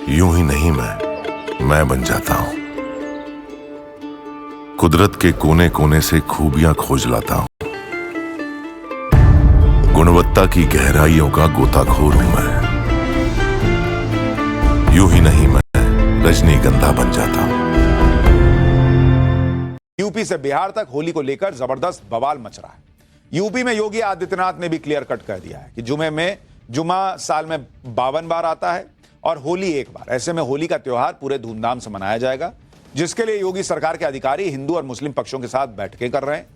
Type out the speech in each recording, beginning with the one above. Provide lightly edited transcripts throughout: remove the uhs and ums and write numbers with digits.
यूं ही नहीं मैं बन जाता हूं। कुदरत के कोने कोने से खूबियां खोज लाता हूं। गुणवत्ता की गहराइयों का गोताखोर हूं मैं। यूं ही नहीं मैं रजनीगंधा बन जाता हूं। यूपी से बिहार तक होली को लेकर जबरदस्त बवाल मच रहा है। यूपी में योगी आदित्यनाथ ने भी क्लियर कट कर दिया है कि जुमा साल में 52 बार आता है और होली एक बार। ऐसे में होली का त्योहार पूरे धूमधाम से मनाया जाएगा, जिसके लिए योगी सरकार के अधिकारी हिंदू और मुस्लिम पक्षों के साथ बैठकें कर रहे हैं।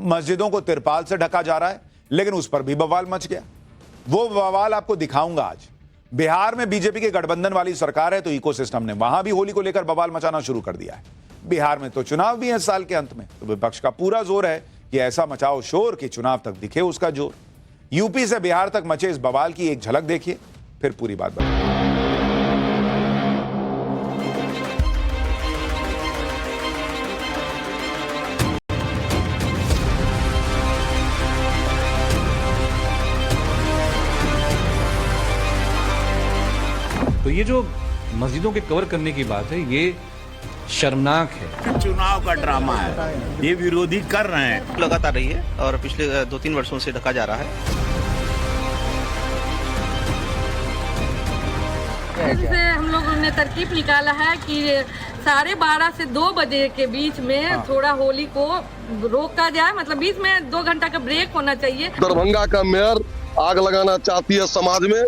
मस्जिदों को तिरपाल से ढका जा रहा है, लेकिन उस पर भी बवाल मच गया। वो बवाल आपको दिखाऊंगा आज। बिहार में बीजेपी के गठबंधन वाली सरकार है, तो इकोसिस्टम ने वहां भी होली को लेकर बवाल मचाना शुरू कर दिया है। बिहार में तो चुनाव भी है साल के अंत में, तो विपक्ष का पूरा जोर है कि ऐसा मचाओ शोर कि चुनाव तक दिखे उसका जोर। यूपी से बिहार तक मचे इस बवाल की एक झलक देखिए, फिर पूरी बात बताइए। तो ये जो मस्जिदों के कवर करने की बात है, ये शर्मनाक है। चुनाव का ड्रामा है, ये विरोधी कर रहे हैं। लगातार रही है और पिछले 2-3 वर्षों से ढका जा रहा है। जिससे हम लोगों ने तरकीब निकाला है कि 12:30 से 2 बजे के बीच में थोड़ा होली को रोका जाए, मतलब बीच में 2 घंटा का ब्रेक होना चाहिए। दरभंगा का मेयर आग लगाना चाहती है समाज में।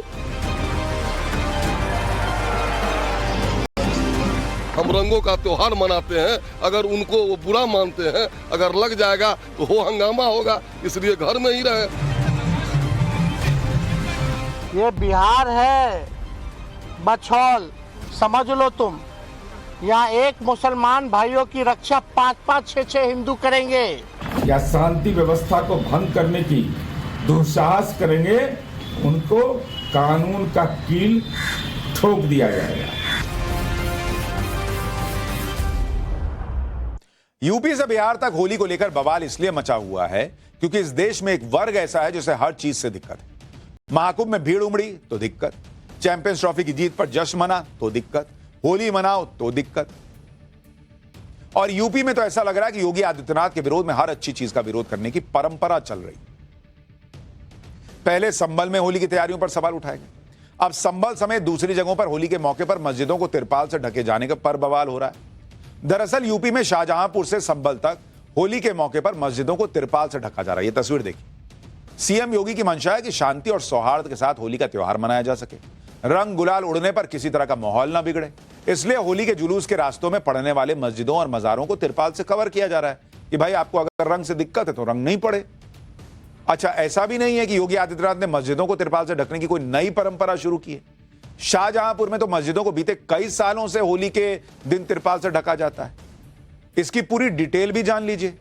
हम रंगों का त्योहार मनाते हैं, अगर उनको वो बुरा मानते हैं, अगर लग जाएगा तो हो हंगामा होगा, इसलिए घर में ही रहे। ये बिहार है बछौल, समझ लो तुम। यहाँ एक मुसलमान भाइयों की रक्षा 5-5, 6-6 हिंदू करेंगे। या शांति व्यवस्था को भंग करने की दुस्साहस करेंगे, उनको कानून का कील ठोक दिया जाएगा। यूपी से बिहार तक होली को लेकर बवाल इसलिए मचा हुआ है क्योंकि इस देश में एक वर्ग ऐसा है जिसे हर चीज से दिक्कत है। महाकुंभ में भीड़ उमड़ी तो दिक्कत, चैंपियंस ट्रॉफी की जीत पर जश्न मना तो दिक्कत, होली मनाओ तो दिक्कत। और यूपी में तो ऐसा लग रहा है कि योगी आदित्यनाथ के विरोध में हर अच्छी चीज का विरोध करने की परंपरा चल रही। पहले संभल में होली की तैयारियों पर सवाल उठाए गए, अब संभल समेत दूसरी जगहों पर होली के मौके पर मस्जिदों को तिरपाल से ढके जाने का पर बवाल हो रहा है। दरअसल यूपी में शाहजहांपुर से संभल तक होली के मौके पर मस्जिदों को तिरपाल से ढका जा रहा है। यह तस्वीर देखिए। सीएम योगी की मंशा है कि शांति और सौहार्द के साथ होली का त्योहार मनाया जा सके, रंग गुलाल उड़ने पर किसी तरह का माहौल ना बिगड़े। इसलिए होली के जुलूस के रास्तों में पड़ने वाले मस्जिदों और मजारों को तिरपाल से कवर किया जा रहा है कि भाई आपको अगर रंग से दिक्कत है तो रंग नहीं पड़े। अच्छा, ऐसा भी नहीं है कि योगी आदित्यनाथ ने मस्जिदों को तिरपाल से ढकने की कोई नई परंपरा शुरू की है। शाहजहांपुर में तो मस्जिदों को बीते कई सालों से होली के दिन तिरपाल से ढका जाता है। इसकी पूरी डिटेल भी जान लीजिए।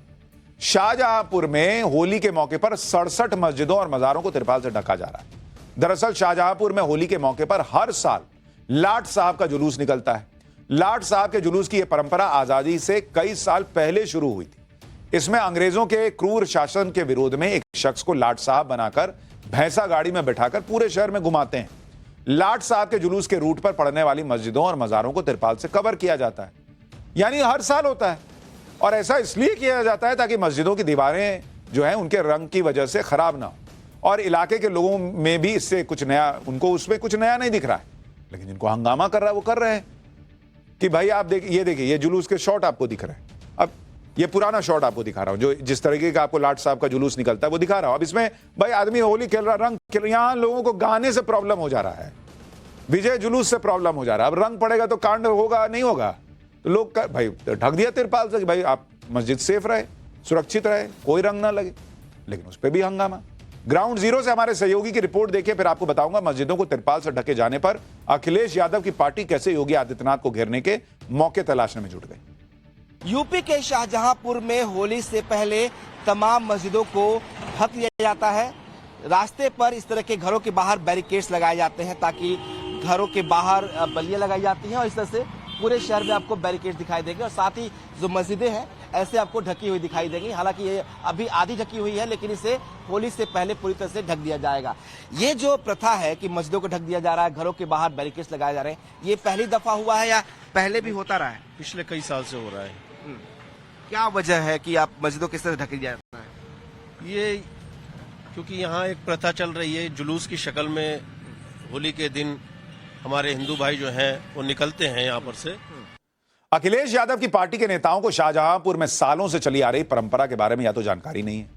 शाहजहांपुर में होली के मौके पर 67 मस्जिदों और मजारों को तिरपाल से ढका जा रहा है। दरअसल शाहजहांपुर में होली के मौके पर हर साल लाट साहब का जुलूस निकलता है। लाट साहब के जुलूस की यह परंपरा आजादी से कई साल पहले शुरू हुई थी। इसमें अंग्रेजों के क्रूर शासन के विरोध में एक शख्स को लाट साहब बनाकर भैंसा गाड़ी में बैठाकर पूरे शहर में घुमाते हैं। लाट साहब के जुलूस के रूट पर पड़ने वाली मस्जिदों और मजारों को तिरपाल से कवर किया जाता है, यानी हर साल होता है। और ऐसा इसलिए किया जाता है ताकि मस्जिदों की दीवारें जो हैं उनके रंग की वजह से खराब ना हो, और इलाके के लोगों में भी इससे कुछ नया, उनको उसमें कुछ नया नहीं दिख रहा है। लेकिन जिनको हंगामा कर रहा है वो कर रहे हैं कि भाई आप देखिए ये जुलूस के शॉट आपको दिख रहे हैं। अब ये पुराना शॉट आपको दिखा रहा हूं, जो जिस तरीके का आपको लाट साहब का जुलूस निकलता है वो दिखा रहा हूं। अब इसमें भाई आदमी होली खेल रहा, रंग खेल रहा, यहां लोगों को गाने से प्रॉब्लम हो जा रहा है, विजय जुलूस से प्रॉब्लम हो जा रहा है। अब रंग पड़ेगा तो कांड होगा नहीं होगा, तो लोग भाई ढक दिया तिरपाल से कि भाई आप मस्जिद सेफ रहे, सुरक्षित रहे, कोई रंग ना लगे। लेकिन उस पर भी हंगामा। ग्राउंड जीरो से हमारे सहयोगी की रिपोर्ट देखिए, फिर आपको बताऊंगा मस्जिदों को तिरपाल से ढके जाने पर अखिलेश यादव की पार्टी कैसे योगी आदित्यनाथ को घेरने के मौके तलाशने में जुट गई। यूपी के शाहजहांपुर में होली से पहले तमाम मस्जिदों को ढक दिया जाता है। रास्ते पर इस तरह के घरों के बाहर बैरिकेड्स लगाए जाते हैं ताकि घरों के बाहर बल्लियां लगाई जाती हैं, और इस तरह से पूरे शहर में आपको बैरिकेड दिखाई देंगे। और साथ ही जो मस्जिदें हैं ऐसे आपको ढकी हुई दिखाई देंगी। हालांकि ये अभी आधी ढकी हुई है, लेकिन इसे होली से पहले पूरी तरह से ढक दिया जाएगा। ये जो प्रथा है कि मस्जिदों को ढक दिया जा रहा है, घरों के बाहर बैरिकेड्स लगाए जा रहे हैं, ये पहली दफा हुआ है या पहले भी होता रहा है? पिछले कई साल से हो रहा है। क्या वजह है कि आप मस्जिदों किस तरह ढक दिया जाता है? ये क्योंकि यहाँ एक प्रथा चल रही है, जुलूस की शक्ल में होली के दिन हमारे हिंदू भाई जो हैं वो निकलते हैं यहाँ पर से। अखिलेश यादव की पार्टी के नेताओं को शाहजहांपुर में सालों से चली आ रही परंपरा के बारे में या तो जानकारी नहीं है,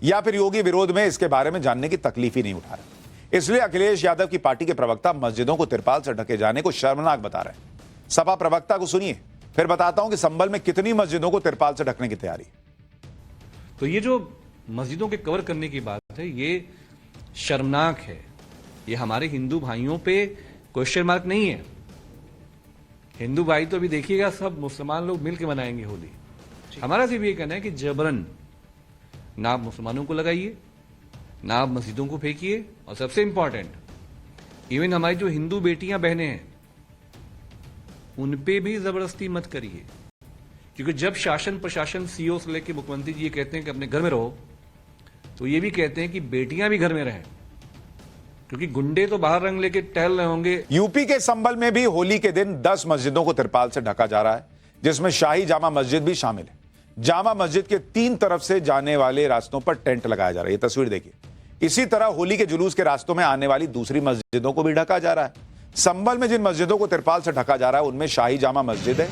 या फिर योगी विरोध में इसके बारे में जानने की तकलीफ ही नहीं उठा रहे। इसलिए अखिलेश यादव की पार्टी के प्रवक्ता मस्जिदों को तिरपाल से ढके जाने को शर्मनाक बता रहे हैं। सपा प्रवक्ता को सुनिए, फिर बताता हूं कि संभल में कितनी मस्जिदों को तिरपाल से ढकने की तैयारी। तो ये जो मस्जिदों के कवर करने की बात है, ये शर्मनाक है। ये हमारे हिंदू भाइयों पे क्वेश्चन मार्क नहीं है। हिंदू भाई तो अभी देखिएगा, सब मुसलमान लोग मिलकर मनाएंगे होली। हमारा सिर्फ ये कहना है कि जबरन ना आप मुसलमानों को लगाइए, ना आप मस्जिदों को फेंकिए, और सबसे इंपॉर्टेंट इवन हमारी जो हिंदू बेटियां बहनें हैं उन पे भी जबरदस्ती मत करिए। क्योंकि जब शासन प्रशासन सीओ से लेकर मुख्यमंत्री जी ये कहते हैं कि अपने घर में रहो, तो ये भी कहते हैं कि बेटियां भी घर में रहें, क्योंकि गुंडे तो बाहर रंग लेके टहल रहे होंगे। यूपी के संभल में भी होली के दिन 10 मस्जिदों को तिरपाल से ढका जा रहा है, जिसमें शाही जामा मस्जिद भी शामिल है। जामा मस्जिद के 3 तरफ से जाने वाले रास्तों पर टेंट लगाया जा रहा है। ये तस्वीर देखिए। इसी तरह होली के जुलूस के रास्तों में आने वाली दूसरी मस्जिदों को भी ढका जा रहा है। संभल में जिन मस्जिदों को तिरपाल से ढका जा रहा है उनमें शाही जामा मस्जिद है,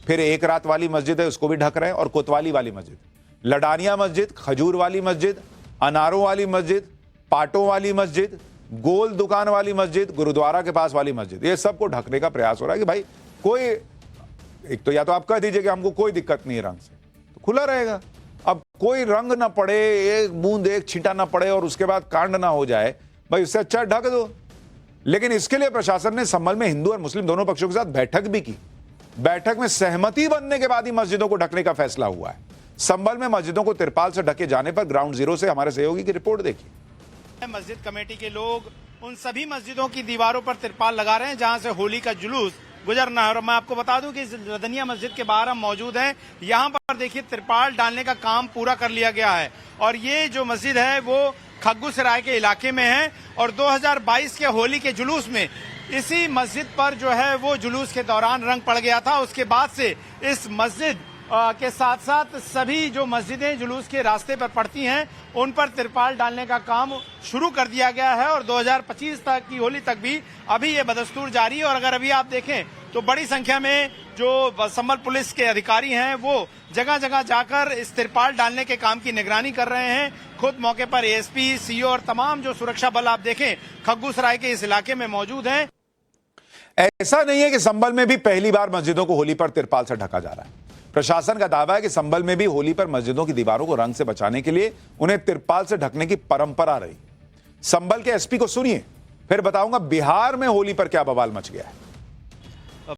फिर एक रात वाली मस्जिद है, उसको भी ढक रहे हैं, और कोतवाली वाली मस्जिद, लडानिया मस्जिद, खजूर वाली मस्जिद, अनारों वाली मस्जिद, पाटों वाली मस्जिद, गोल दुकान वाली मस्जिद, गुरुद्वारा के पास वाली मस्जिद, ये सबको ढकने का प्रयास हो रहा है कि भाई कोई, एक तो या तो आप कह दीजिए कि हमको कोई दिक्कत नहीं है रंग से, तो खुला रहेगा। अब कोई रंग ना पड़े, एक बूंद एक छींटा ना पड़े और उसके बाद कांड ना हो जाए, भाई उससे अच्छा ढक दो। लेकिन इसके लिए प्रशासन ने संभल में हिंदू और मुस्लिम दोनों पक्षों के साथ बैठक भी की। बैठक में सहमति बनने के बाद ही मस्जिदों को ढकने का फैसला हुआ है। संभल में मस्जिदों को तिरपाल से ढके जाने पर ग्राउंड जीरो से हमारे सहयोगी की रिपोर्ट देखिए। मस्जिद कमेटी के लोग उन सभी मस्जिदों की दीवारों पर तिरपाल लगा रहे हैं जहां से होली का जुलूस गुजरना है। और मैं आपको बता दूं कि इस रदनिया मस्जिद के बाहर हम मौजूद हैं। यहां पर देखिए तिरपाल डालने का काम पूरा कर लिया गया है, और ये जो मस्जिद है वो खग्गूसराय के इलाके में है। और 2022 के होली के जुलूस में इसी मस्जिद पर जो है वो जुलूस के दौरान रंग पड़ गया था। उसके बाद से इस मस्जिद के साथ साथ सभी जो मस्जिदें जुलूस के रास्ते पर पड़ती हैं उन पर तिरपाल डालने का काम शुरू कर दिया गया है। और 2025 तक की होली तक भी अभी ये बदस्तूर जारी है। और अगर अभी आप देखें तो बड़ी संख्या में जो संभल पुलिस के अधिकारी हैं वो जगह जगह जाकर इस तिरपाल डालने के काम की निगरानी कर रहे हैं। खुद मौके पर एएसपी, सीओ और तमाम जो सुरक्षा बल आप देखें खग्गूसराय के इस इलाके में मौजूद हैं। ऐसा नहीं है कि संभल में भी पहली बार मस्जिदों को होली पर तिरपाल से ढका जा रहा है। प्रशासन का दावा है कि संभल में भी होली पर मस्जिदों की दीवारों को रंग से बचाने के लिए उन्हें तिरपाल से ढकने की परंपरा रही। संभल के एसपी को सुनिए, फिर बताऊंगा बिहार में होली पर क्या बवाल मच गया है।